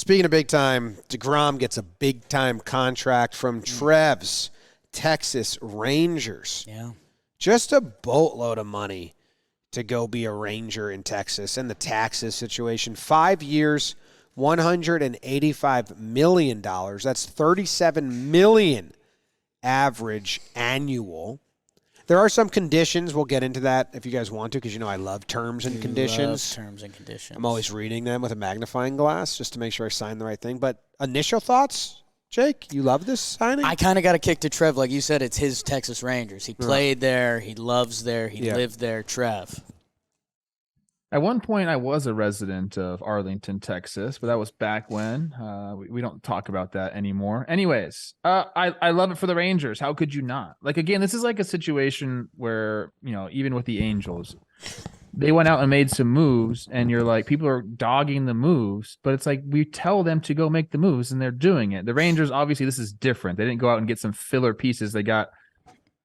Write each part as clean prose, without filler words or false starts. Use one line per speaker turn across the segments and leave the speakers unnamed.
Speaking of big time, DeGrom gets a big time contract from Trev's Texas Rangers.
Yeah.
Just a boatload of money to go be a Ranger in Texas, and the taxes situation. 5 years, $185 million. That's $37 million average annual. There are some conditions. We'll get into that if you guys want to, because I love terms and conditions.
Love terms and conditions.
I'm always reading them with a magnifying glass just to make sure I sign the right thing. But initial thoughts, Jake? You love this signing?
I kind of got a kick to Trev. Like you said, it's his Texas Rangers. He played there. He loves there. He lived there. Trev.
At one point, I was a resident of Arlington, Texas, but that was back when. We don't talk about that anymore. Anyways, I love it for the Rangers. How could you not? Like, again, this is like a situation where, even with the Angels, they went out and made some moves, and you're like, people are dogging the moves, but it's like we tell them to go make the moves, and they're doing it. The Rangers, obviously, this is different. They didn't go out and get some filler pieces. They got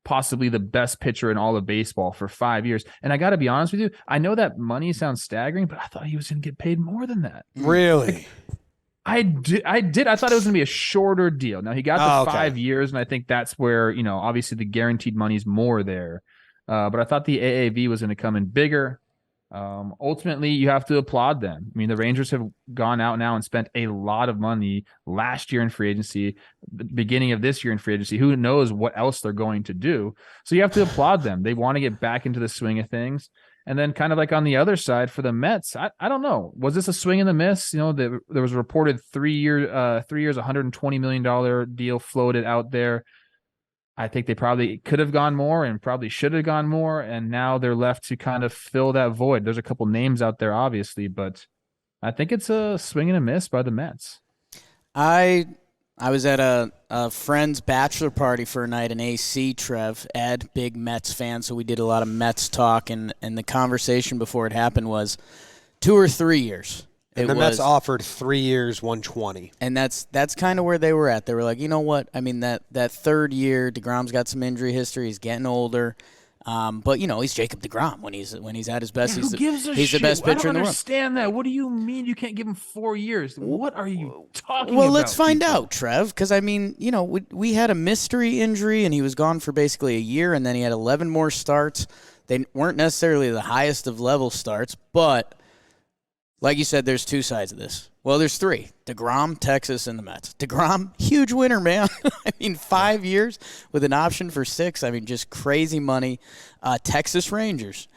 possibly the best pitcher in all of baseball for 5 years. And I got to be honest with you, I know that money sounds staggering, but I thought he was going to get paid more than that.
Really?
I did. I thought it was going to be a shorter deal. Now, he got the 5 years, and I think that's where, obviously the guaranteed money's more there. But I thought the AAV was going to come in bigger. Ultimately, you have to applaud them. I mean, the Rangers have gone out now and spent a lot of money last year in free agency, beginning of this year in free agency. Who knows what else they're going to do? So you have to applaud them. They want to get back into the swing of things. And then kind of like on the other side for the Mets, I don't know. Was this a swing and a miss? There was a reported 3 years, $120 million deal floated out there. I think they probably could have gone more and probably should have gone more, and now they're left to kind of fill that void. There's a couple names out there, obviously, but I think it's a swing and a miss by the Mets.
I was at a friend's bachelor party for a night in AC, Trev. Ed, big Mets fan, so we did a lot of Mets talk, and the conversation before it happened was 2 or 3 years.
And the Mets offered 3 years, 120.
And that's kind of where they were at. They were like, you know what? I mean, that third year, DeGrom's got some injury history. He's getting older. But, he's Jacob DeGrom when he's at his best.
Yeah,
he's the best pitcher in the world.
I don't understand that. What do you mean you can't give him 4 years? What are you talking about?
Well, let's find out, Trev, because, I mean, we had a mystery injury, and he was gone for basically a year, and then he had 11 more starts. They weren't necessarily the highest of level starts, but like you said, there's two sides of this. Well, there's three. DeGrom, Texas, and the Mets. DeGrom, huge winner, man. I mean, 5 years with an option for 6. I mean, just crazy money. Texas Rangers.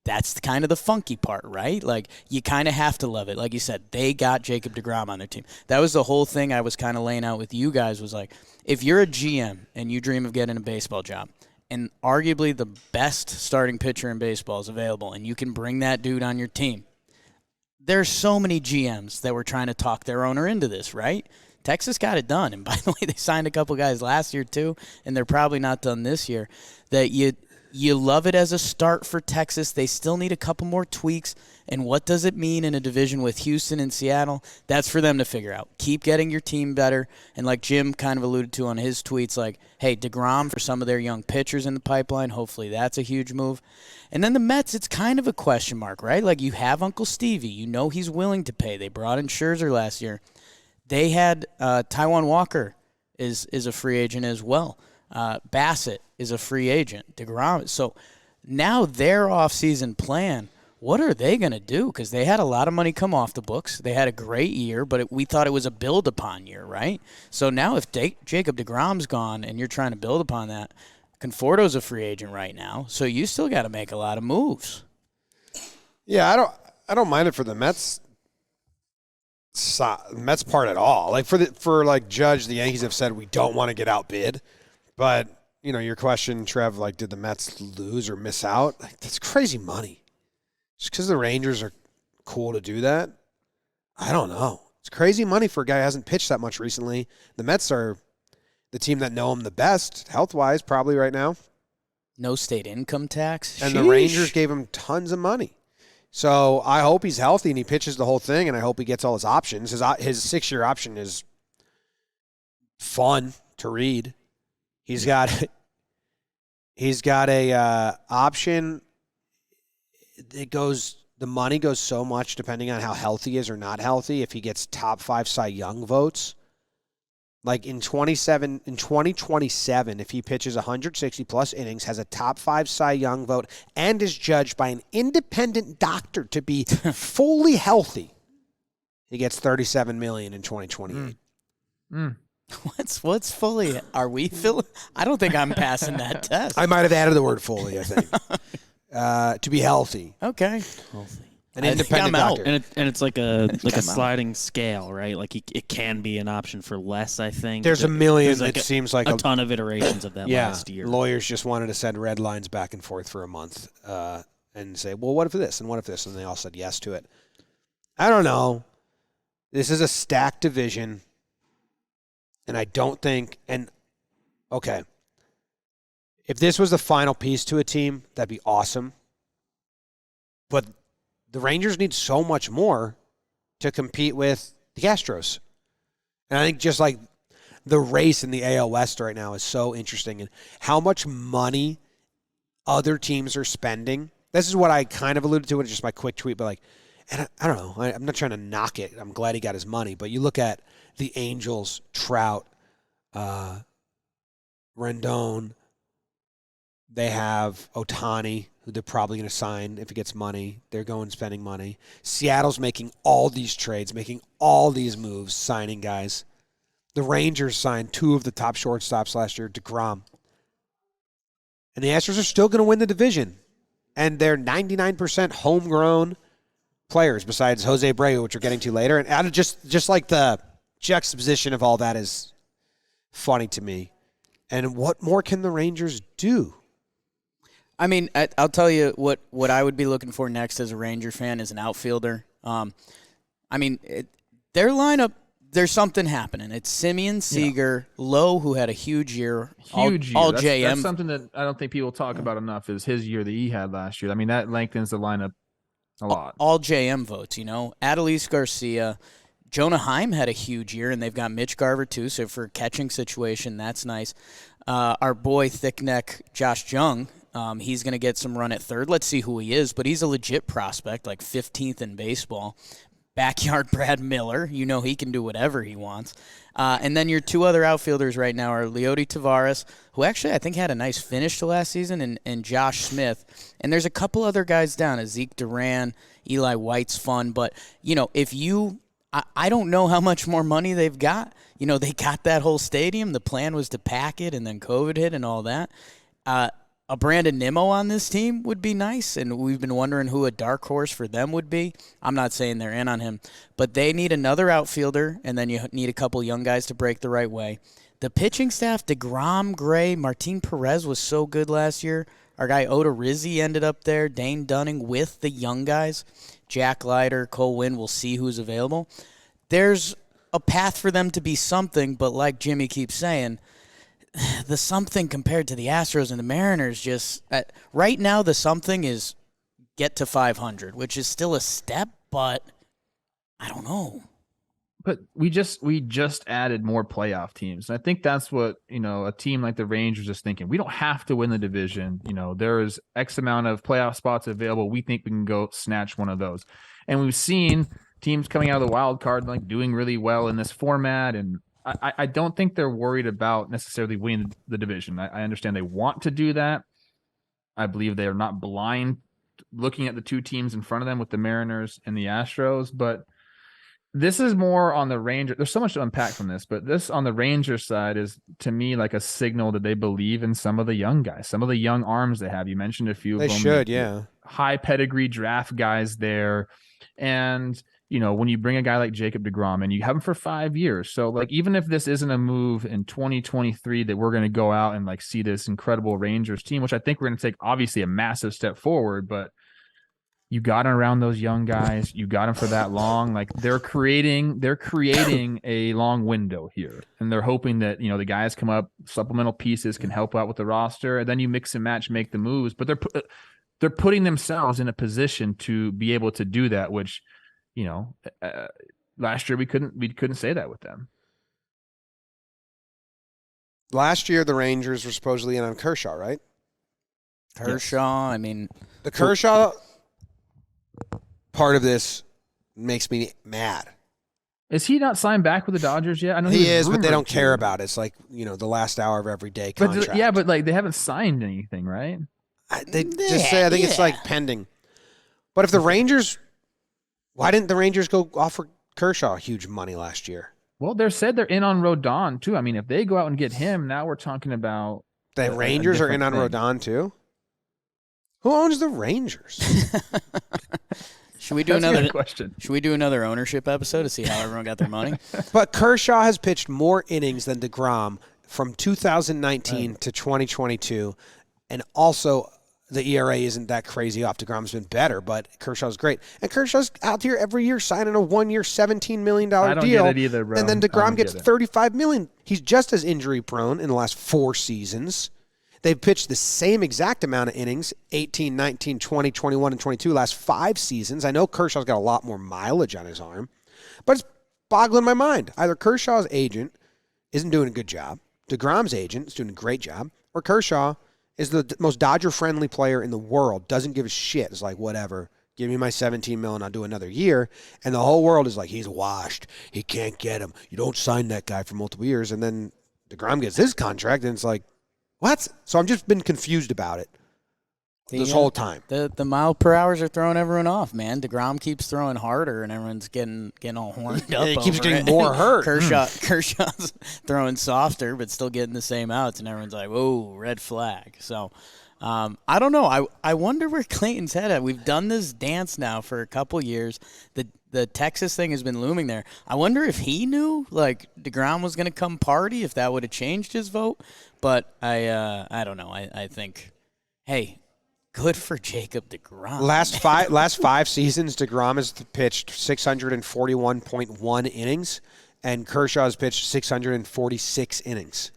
That's kind of the funky part, right? Like, you kind of have to love it. Like you said, they got Jacob DeGrom on their team. That was the whole thing I was kind of laying out with you guys was like, if you're a GM and you dream of getting a baseball job, and arguably the best starting pitcher in baseball is available, and you can bring that dude on your team, there's so many GMs that were trying to talk their owner into this, right? Texas got it done. And by the way, they signed a couple guys last year too, and they're probably not done this year. That you love it as a start for Texas. They still need a couple more tweaks. And what does it mean in a division with Houston and Seattle? That's for them to figure out. Keep getting your team better. And like Jim kind of alluded to on his tweets, like, hey, DeGrom for some of their young pitchers in the pipeline. Hopefully that's a huge move. And then the Mets, it's kind of a question mark, right? Like, you have Uncle Stevie. You know he's willing to pay. They brought in Scherzer last year. They had Taijuan Walker is a free agent as well. Bassett is a free agent. DeGrom. So now their offseason plan, what are they going to do? Because they had a lot of money come off the books. They had a great year, but we thought it was a build-upon year, right? So now if Jacob DeGrom's gone and you're trying to build upon that, Conforto's a free agent right now, so you still got to make a lot of moves.
Yeah, I don't mind it for the Mets part at all. Like for Judge, the Yankees have said we don't want to get outbid, but your question, Trev, like, did the Mets lose or miss out? Like, that's crazy money. Just because the Rangers are cool to do that, I don't know. It's crazy money for a guy who hasn't pitched that much recently. The Mets are the team that know him the best, health-wise, probably right now.
No state income tax.
And
Sheesh.
the Rangers gave him tons of money. So I hope he's healthy and he pitches the whole thing, and I hope he gets all his options. His 6-year option is fun to read. He's got a option that goes the money goes so much depending on how healthy he is or not healthy. If he gets top 5 Cy Young votes, like in 2027, if he pitches 160 plus innings, has a top 5 Cy Young vote, and is judged by an independent doctor to be fully healthy, he gets $37 million in 2028.
What's fully? Are we filling? I don't think I'm passing that test.
I might have added the word fully, I think. To be healthy.
Okay. Healthy.
An independent doctor.
And it's like a sliding scale, right? Like it can be an option for less, I think.
There's a million.
Like
it seems like
a ton of iterations of that last year.
Lawyers just wanted to send red lines back and forth for a month and say, well, what if this and what if this? And they all said yes to it. I don't know. This is a stacked division. And I don't think, okay, if this was the final piece to a team, that'd be awesome. But the Rangers need so much more to compete with the Astros. And I think just like the race in the AL West right now is so interesting. And how much money other teams are spending. This is what I kind of alluded to in just my quick tweet. But and I don't know. I'm not trying to knock it. I'm glad he got his money. But you look at the Angels, Trout, Rendon. They have Ohtani, who they're probably going to sign if he gets money. They're going spending money. Seattle's making all these trades, making all these moves, signing guys. The Rangers signed 2 of the top shortstops last year, DeGrom. And the Astros are still going to win the division. And they're 99% homegrown players besides Jose Abreu, which we're getting to later. And out of just like the juxtaposition of all that is funny to me. And what more can the Rangers do?
I mean, I'll tell you what I would be looking for next as a Ranger fan is an outfielder. I mean, their lineup, there's something happening. It's Simeon, Seager, Lowe, who had a huge year. All JM.
That's something that I don't think people talk about enough is his year that he had last year. I mean, that lengthens the lineup a lot.
All JM votes, Adolis Garcia. Jonah Heim had a huge year, and they've got Mitch Garver, too, so for a catching situation, that's nice. Our boy, thick-neck Josh Jung, he's going to get some run at third. Let's see who he is, but he's a legit prospect, like 15th in baseball. Backyard Brad Miller, he can do whatever he wants. And then your 2 other outfielders right now are Leody Taveras, who actually I think had a nice finish to last season, and Josh Smith. And there's a couple other guys down, Zeke Duran, Eli White's fun. But, if you – I don't know how much more money they've got. They got that whole stadium. The plan was to pack it, and then COVID hit and all that. A Brandon Nimmo on this team would be nice, and we've been wondering who a dark horse for them would be. I'm not saying they're in on him, but they need another outfielder, and then you need a couple young guys to break the right way. The pitching staff, DeGrom, Gray, Martin Perez was so good last year. Our guy Oda Rizzi ended up there, Dane Dunning with the young guys. Jack Leiter, Cole Winn, we'll see who's available. There's a path for them to be something, but like Jimmy keeps saying, the something compared to the Astros and the Mariners just right now the something is get to 500, which is still a step, but I don't know.
But we just added more playoff teams. And I think that's what, a team like the Rangers is thinking. We don't have to win the division. There's X amount of playoff spots available. We think we can go snatch one of those. And we've seen teams coming out of the wild card, like doing really well in this format. And I don't think they're worried about necessarily winning the division. I understand they want to do that. I believe they are not blind looking at the 2 teams in front of them with the Mariners and the Astros, but this is more on the Rangers. There's so much to unpack from this, but this on the Rangers side is, to me, like a signal that they believe in some of the young guys, some of the young arms they have. You mentioned a few of them.
They should, yeah.
High pedigree draft guys there. And, when you bring a guy like Jacob DeGrom and you have him for 5 years. So, like, even if this isn't a move in 2023 that we're going to go out and, like, see this incredible Rangers team, which I think we're going to take, obviously, a massive step forward, but you got him around those young guys. You got him for that long. Like, they're creating a long window here, and they're hoping that, the guys come up, supplemental pieces can help out with the roster, and then you mix and match, make the moves. But they're putting themselves in a position to be able to do that, which, last year we couldn't say that with them.
Last year the Rangers were supposedly in on Kershaw, right?
Kershaw, yes. I mean,
the Kershaw part of this makes me mad.
Is he not signed back with the Dodgers yet? I know
He is, but they
rumored
don't care
to.
about it. It's like, the last hour of every day
But
contract.
but like they haven't signed anything, right?
They just say, I think it's like pending. But if the Rangers, why didn't the Rangers go offer Kershaw huge money last year?
Well, they're in on Rodon too. I mean, if they go out and get him, now we're talking about
The Rangers are in on Rodon too? Who owns the Rangers?
Should we do
That's a
another
good question?
Should we do another ownership episode to see how everyone got their money?
But Kershaw has pitched more innings than DeGrom from 2019 to 2022, and also the ERA isn't that crazy off. DeGrom's been better, but Kershaw's great. And Kershaw's out here every year signing a 1-year, $17 million deal.
I don't get it either, bro.
And then
I
DeGrom
don't
gets
get it.
$35 million. He's just as injury prone in the last 4 seasons. They've pitched the same exact amount of innings, 18, 19, 20, 21, and 22, last 5 seasons. I know Kershaw's got a lot more mileage on his arm, but it's boggling my mind. Either Kershaw's agent isn't doing a good job, DeGrom's agent is doing a great job, or Kershaw is the most Dodger-friendly player in the world, doesn't give a shit. It's like, whatever. Give me my $17 million, I'll do another year. And the whole world is like, he's washed. He can't get him. You don't sign that guy for multiple years. And then DeGrom gets his contract, and it's like, what? So I've just been confused about it this whole time.
The mile per hours are throwing everyone off, man. DeGrom keeps throwing harder, and everyone's getting all horned up.
He keeps
over
getting
it.
more hurt.
Kershaw's throwing softer, but still getting the same outs, and everyone's like, "Whoa, red flag." So I don't know. I wonder where Clayton's head at. We've done this dance now for a couple years. The Texas thing has been looming there. I wonder if he knew like DeGrom was going to come party, if that would have changed his vote. But I don't know. I think, hey, good for Jacob DeGrom.
Last five seasons, DeGrom has pitched 641.1 innings, and Kershaw has pitched 646 innings.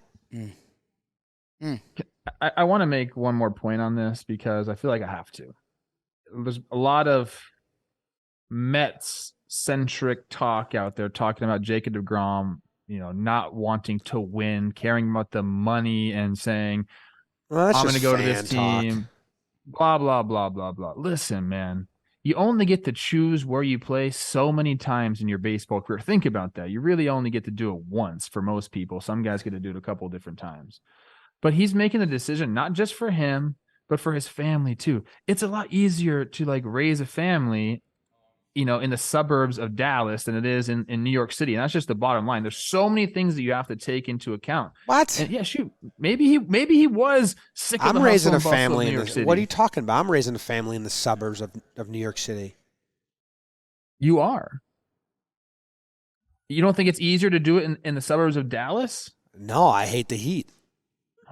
I want to make one more point on this because I feel like I have to. There's a lot of Mets-centric talk out there talking about Jacob DeGrom, not wanting to win, caring about the money, and saying,
Well,
I'm going to go to this team, blah, blah, blah, blah, blah. Listen, man, you only get to choose where you play so many times in your baseball career. Think about that. You really only get to do it once for most people. Some guys get to do it a couple of different times. But he's making the decision not just for him, but for his family too. It's a lot easier to like raise a family, in the suburbs of Dallas than it is in New York City. And that's just the bottom line. There's so many things that you have to take into account.
What?
And yeah, shoot. Maybe he was sick of
I'm raising a
hustle and bustle of
family.
New York City.
What are you talking about? I'm raising a family in the suburbs of New York City.
You are. You don't think it's easier to do it in the suburbs of Dallas?
No, I hate the heat.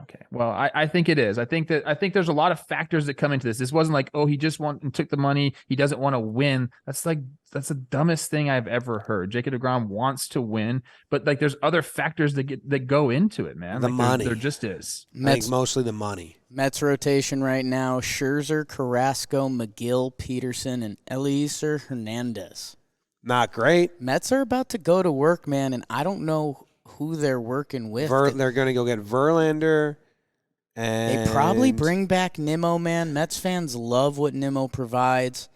Okay. Well, I think it is. I think there's a lot of factors that come into this. This wasn't like, oh, he just took the money. He doesn't want to win. That's the dumbest thing I've ever heard. Jacob DeGrom wants to win, but like there's other factors that go into it, man.
The money.
There just is.
I think mostly the money.
Mets rotation right now: Scherzer, Carrasco, McGill, Peterson, and Eliezer Hernandez.
Not great.
Mets are about to go to work, man, and I don't know who they're working with.
They're going to go get Verlander. And
they probably bring back Nimmo, man. Mets fans love what Nimmo provides.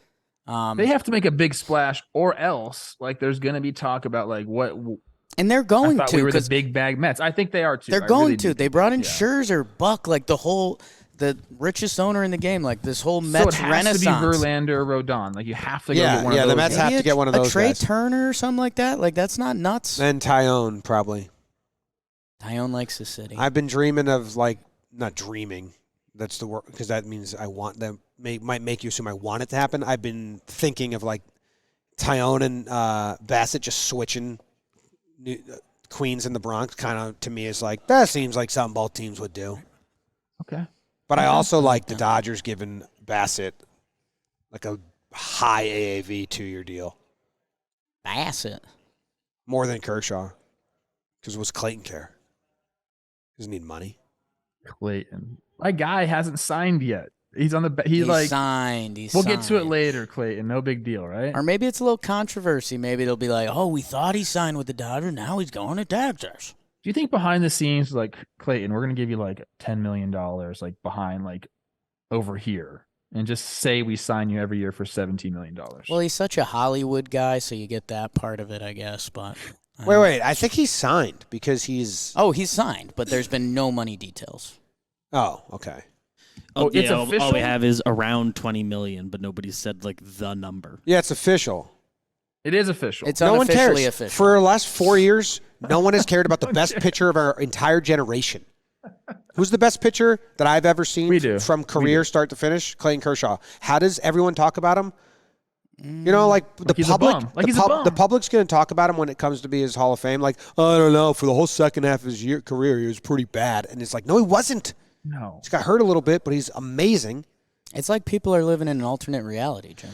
They have to make a big splash, or else like there's going to be talk about like what.
And they're going
I thought
to
we were the big bag Mets. I think they are too.
They're going to. They brought in Scherzer, Buck, like the richest owner in the game, like this whole Mets
so it has
renaissance.
To be Verlander or Rodon. Like you have to go get one of those.
Yeah, the Mets have to get one of those
A Trey
guys.
Turner or something like that. Like that's not nuts.
And Tyone probably.
Tyone likes the city.
I've been dreaming of not dreaming. That's the word, because that means I want them. Might make you assume I want it to happen. I've been thinking of Tyone and Bassett just switching Queens and the Bronx. Kind of to me is that seems like something both teams would do.
Okay.
But I also like the Dodgers giving Bassett a high AAV 2-year deal.
Bassett.
More than Kershaw. Because what's Clayton care? Doesn't need money.
Clayton. My guy hasn't signed yet. He's on the. He's
signed.
We'll get to it later, Clayton. No big deal, right?
Or maybe it's a little controversy. Maybe they'll be like, "Oh, we thought he signed with the Dodgers. Now he's going to Texas."
Do you think behind the scenes, Clayton, we're gonna give you $10 million, behind over here? and just say we sign you every year for $17 million.
Well, he's such a Hollywood guy, so you get that part of it, I guess. But
Wait. I think he's signed because he's.
Oh, he's signed, but there's been no money details.
Oh, okay.
Oh, it's
all
official?
we have is around 20 million, but nobody said like the number.
Yeah, it's official.
It is official.
It's
No one cares.
unofficially official.
For the last 4 years, no one has cared about the best pitcher of our entire generation. Who's the best pitcher that I've ever seen
We do.
from career start to finish? Clayton Kershaw. How does everyone talk about him? You know, like the
he's a
public,
bum. Like he's a bum.
the public's going to talk about him when it comes to be his Hall of Fame. Like, oh, I don't know, for the whole second half of his career, he was pretty bad. And it's like, no, he wasn't.
No.
He's got hurt a little bit, but he's amazing.
It's like people are living in an alternate reality, Jim.